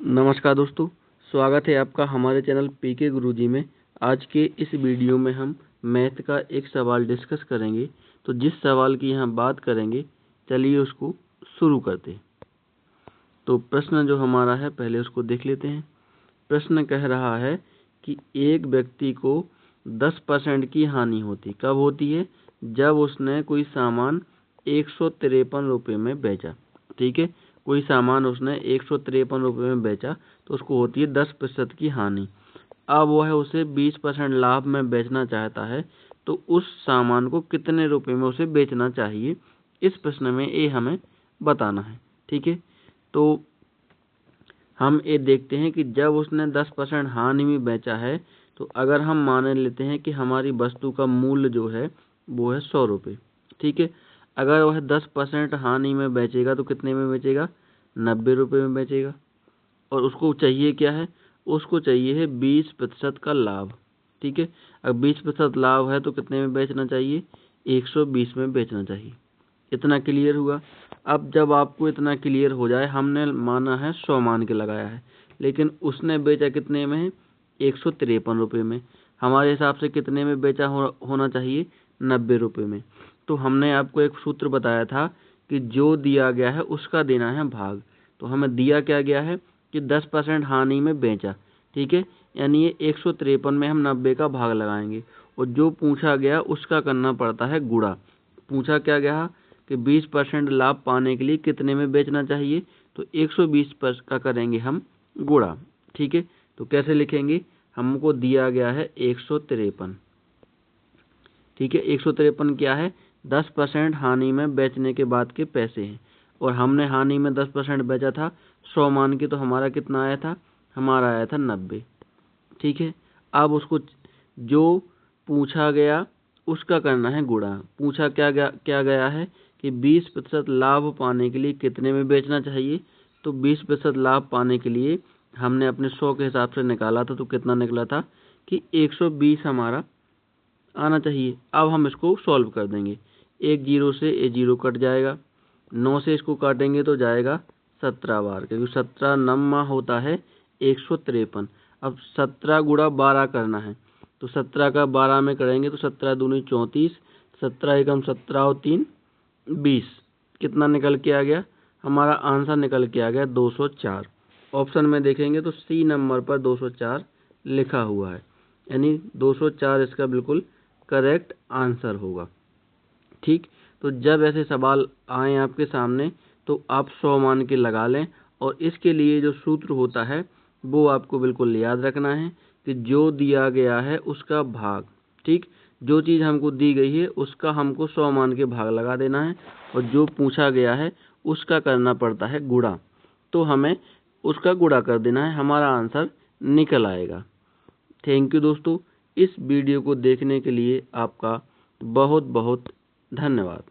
नमस्कार दोस्तों, स्वागत है आपका हमारे चैनल पीके गुरुजी में। आज के इस वीडियो में हम मैथ का एक सवाल डिस्कस करेंगे। तो जिस सवाल की यहाँ बात करेंगे, चलिए उसको शुरू करते हैं। तो प्रश्न जो हमारा है पहले उसको देख लेते हैं। प्रश्न कह रहा है कि एक व्यक्ति को 10% की हानि होती, कब होती है? जब उसने कोई सामान 153 रुपये में बेचा। ठीक है, कोई सामान उसने 153 रुपये में बेचा तो उसको होती है 10% की हानि। अब वह उसे 20% लाभ में बेचना चाहता है, तो उस सामान को कितने रुपए में उसे बेचना चाहिए? इस प्रश्न में ये हमें बताना है। ठीक है, तो हम ये देखते हैं कि जब उसने 10% हानि में बेचा है, तो अगर हम मान लेते हैं कि हमारी वस्तु का मूल्य जो है वो है 100 रुपये। ठीक है, अगर वह 10% हानि में बेचेगा तो कितने में बेचेगा? 90 रुपये में बेचेगा। और उसको चाहिए क्या है? उसको चाहिए है 20% का लाभ। ठीक है, अब 20% लाभ है तो कितने में बेचना चाहिए? 120 में बेचना चाहिए। इतना क्लियर हुआ। अब जब आपको इतना क्लियर हो जाए, हमने माना है 100 मान के लगाया है, लेकिन उसने बेचा कितने में है? 153 रुपये में। हमारे हिसाब से कितने में बेचा होना चाहिए? 90 रुपये में। तो हमने आपको एक सूत्र बताया था कि जो दिया गया है उसका देना है भाग। तो हमें दिया क्या गया है कि 10% हानि में बेचा। ठीक है, यानी ये 153 में हम 90 का भाग लगाएंगे, और जो पूछा गया उसका करना पड़ता है गुणा। पूछा क्या गया कि 20% लाभ पाने के लिए कितने में बेचना चाहिए? तो 120 का करेंगे हम गुणा। ठीक है, तो कैसे लिखेंगे? हमको दिया गया है 153। ठीक है, 153 क्या है? 10% हानि में बेचने के बाद के पैसे हैं, और हमने हानि में 10% बेचा था 100 मान के, तो हमारा कितना आया था? हमारा आया था 90। ठीक है, अब उसको जो पूछा गया उसका करना है गुणा। पूछा क्या गया है कि 20% लाभ पाने के लिए कितने में बेचना चाहिए? तो 20% लाभ पाने के लिए हमने अपने 100 के हिसाब से निकाला था, तो कितना निकला था कि 120 हमारा आना चाहिए। अब हम इसको सॉल्व कर देंगे। एक जीरो से ये जीरो कट जाएगा, 9 से इसको काटेंगे तो जाएगा 17 बार, क्योंकि 17 नम्मा होता है 153। अब 17 गुणा 12 करना है, तो 17 का 12 में करेंगे तो 17 दूनी 34, 17 एकम 17 और 3 20। कितना निकल के आ गया? हमारा आंसर निकल के आ गया 204। ऑप्शन में देखेंगे तो सी नंबर पर 204 लिखा हुआ है, यानी 204 इसका बिल्कुल करेक्ट आंसर होगा। ठीक, तो जब ऐसे सवाल आए आपके सामने तो आप 100 मान के लगा लें, और इसके लिए जो सूत्र होता है वो आपको बिल्कुल याद रखना है कि जो दिया गया है उसका भाग। ठीक, जो चीज़ हमको दी गई है उसका हमको 100 मान के भाग लगा देना है, और जो पूछा गया है उसका करना पड़ता है गुणा। तो हमें उसका गुणा कर देना है, हमारा आंसर निकल आएगा। थैंक यू दोस्तों, इस वीडियो को देखने के लिए आपका बहुत बहुत धन्यवाद।